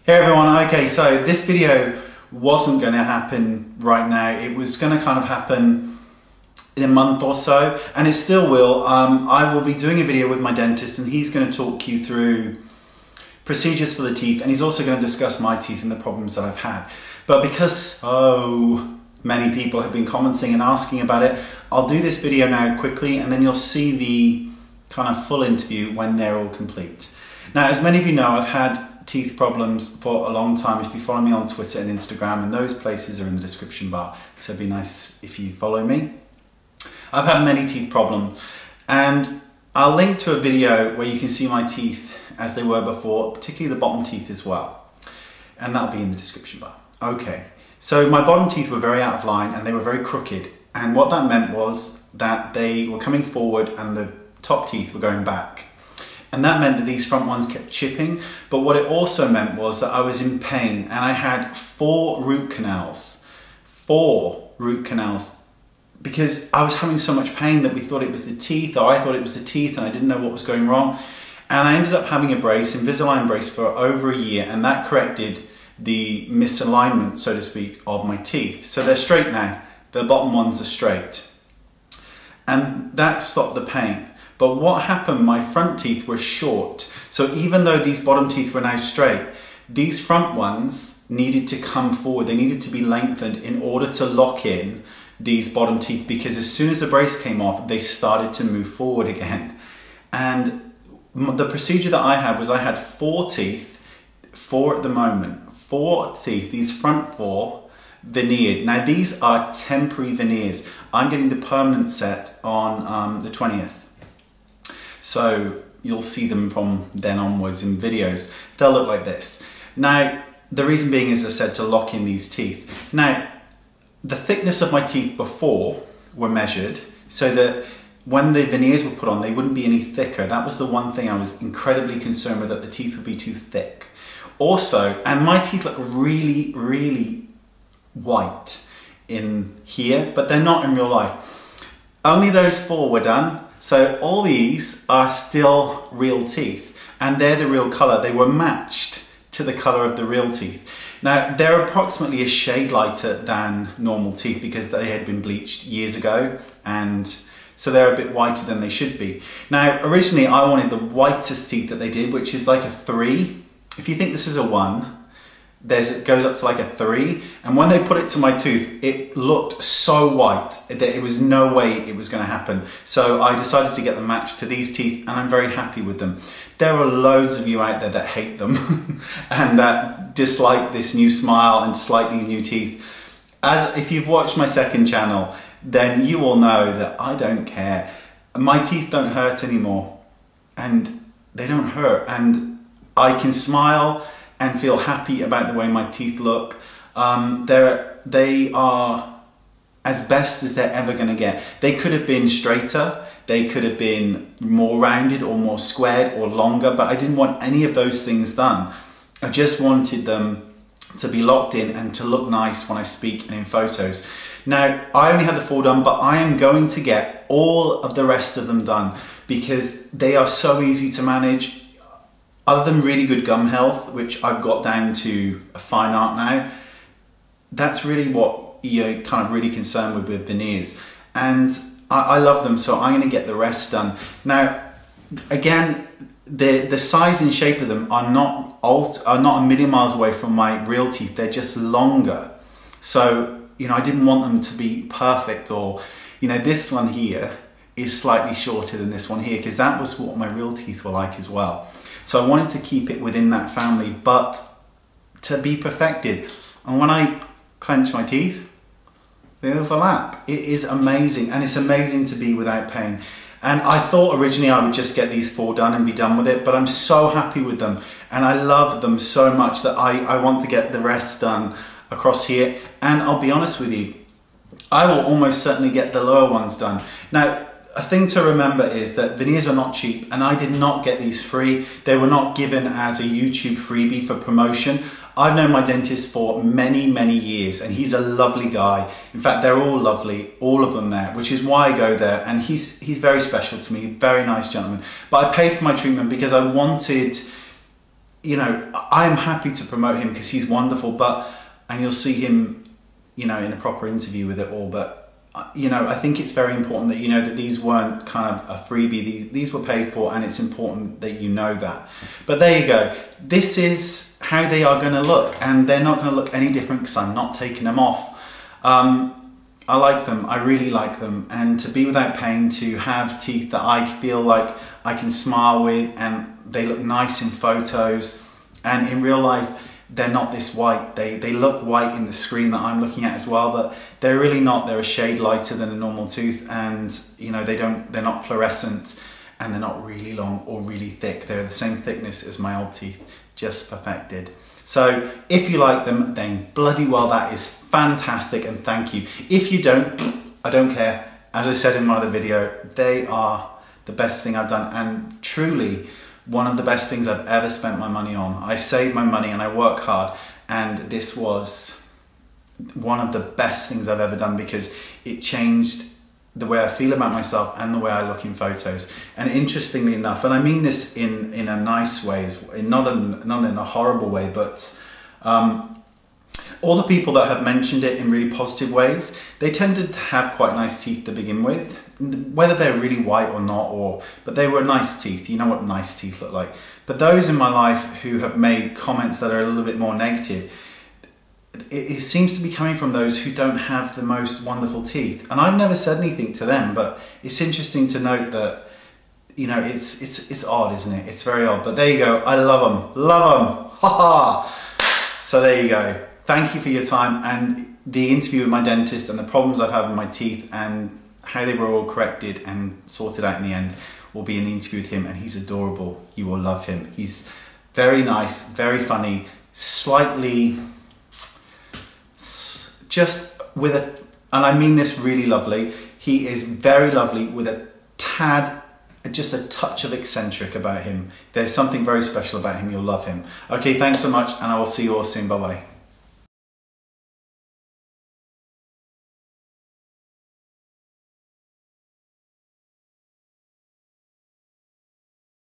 Hey everyone, okay, so this video wasn't going to happen right now. It was going to kind of happen in a month or so, and it still will. I will be doing a video with my dentist, and he's going to talk you through procedures for the teeth, and he's also going to discuss my teeth and the problems that I've had. But because so many people have been commenting and asking about it, I'll do this video now quickly, and then you'll see the kind of full interview when they're all complete. Now, as many of you know, I've had teeth problems for a long time. If you follow me on Twitter and Instagram, and those places are in the description bar, so it'd be nice if you follow me. I've had many teeth problems, and I'll link to a video where you can see my teeth as they were before, particularly the bottom teeth as well, and that'll be in the description bar. Okay, so my bottom teeth were very out of line and they were very crooked, and what that meant was that they were coming forward and the top teeth were going back. And that meant that these front ones kept chipping, but what it also meant was that I was in pain, and I had 4 root canals. 4 root canals, because I was having so much pain that we thought it was the teeth, or I thought it was the teeth, and I didn't know what was going wrong. And I ended up having a brace, Invisalign brace, for over a year, and that corrected the misalignment, so to speak, of my teeth. So they're straight now. The bottom ones are straight. And that stopped the pain. But what happened, my front teeth were short. So even though these bottom teeth were now straight, these front ones needed to come forward. They needed to be lengthened in order to lock in these bottom teeth, because as soon as the brace came off, they started to move forward again. And the procedure that I had was I had 4 teeth, 4 at the moment, 4 teeth, these front 4, veneered. Now these are temporary veneers. I'm getting the permanent set on the 20th. So you'll see them from then onwards in videos. They'll look like this. Now, the reason being, as I said, to lock in these teeth. Now, the thickness of my teeth before were measured so that when the veneers were put on, they wouldn't be any thicker. That was the one thing I was incredibly concerned with, that the teeth would be too thick. Also, and my teeth look really, really white in here, but they're not in real life. Only those 4 were done. So all these are still real teeth, and they're the real colour. They were matched to the colour of the real teeth. Now, they're approximately a shade lighter than normal teeth because they had been bleached years ago, and so they're a bit whiter than they should be. Now, originally I wanted the whitest teeth that they did, which is like a 3. If you think this is a 1, it goes up to like a 3, and when they put it to my tooth, it looked so white that it was no way it was going to happen. So I decided to get them matched to these teeth, and I'm very happy with them. There are loads of you out there that hate them and that dislike this new smile and dislike these new teeth. If you've watched my second channel, then you all know that I don't care. My teeth don't hurt anymore, and they don't hurt, and I can smile and feel happy about the way my teeth look. They are as best as they're ever gonna get. They could have been straighter, they could have been more rounded or more squared or longer, but I didn't want any of those things done. I just wanted them to be locked in and to look nice when I speak and in photos. Now, I only had the 4 done, but I am going to get all of the rest of them done because they are so easy to manage. Other than really good gum health, which I've got down to a fine art now, that's really what you're kind of really concerned with veneers. And I love them, so I'm going to get the rest done. Now, again, the size and shape of them are not a million miles away from my real teeth. They're just longer. So, you know, I didn't want them to be perfect, or, you know, this one here is slightly shorter than this one here, because that was what my real teeth were like as well. So I wanted to keep it within that family, but to be perfected. And when I clench my teeth, they overlap. It is amazing, and it's amazing to be without pain. And I thought originally I would just get these 4 done and be done with it, but I'm so happy with them, and I love them so much that I want to get the rest done across here. And I'll be honest with you, I will almost certainly get the lower ones done. Now, a thing to remember is that veneers are not cheap, and I did not get these free. They were not given as a YouTube freebie for promotion. I've known my dentist for many, many years, and he's a lovely guy. In fact, they're all lovely, all of them there, which is why I go there, and he's very special to me, very nice gentleman. But I paid for my treatment because I wanted you know, I'm happy to promote him because he's wonderful, and you'll see him, you know, in a proper interview with it all, but you know, I think it's very important that you know that these weren't kind of a freebie, these were paid for, and it's important that you know that. But there you go, this is how they are going to look, and they're not going to look any different because I'm not taking them off. I like them, I really like them, and to be without pain, to have teeth that I feel like I can smile with, and they look nice in photos, and in real life they're not this white. They look white in the screen that I'm looking at as well, but they're really not. They're a shade lighter than a normal tooth, and you know, they're not fluorescent, and they're not really long or really thick. They're the same thickness as my old teeth, just perfected. So if you like them, then bloody well, that is fantastic, and thank you. If you don't, I don't care. As I said in my other video, they are the best thing I've done, and truly one of the best things I've ever spent my money on. I saved my money and I work hard, and this was one of the best things I've ever done because it changed the way I feel about myself and the way I look in photos. And interestingly enough, and I mean this in a nice way, not in a horrible way, but all the people that have mentioned it in really positive ways, they tended to have quite nice teeth to begin with, whether they're really white or not, but they were nice teeth. You know what nice teeth look like. But those in my life who have made comments that are a little bit more negative, it seems to be coming from those who don't have the most wonderful teeth. And I've never said anything to them, but it's interesting to note that, you know, it's odd, isn't it? It's very odd, but there you go. I love them, ha ha. So there you go. Thank you for your time, and the interview with my dentist and the problems I've had with my teeth and how they were all corrected and sorted out in the end will be in the interview with him, and he's adorable. You will love him. He's very nice, very funny, slightly just with a, and I mean this really lovely, he is very lovely with a tad, just a touch of eccentric about him. There's something very special about him. You'll love him. Okay, thanks so much, and I will see you all soon. Bye bye.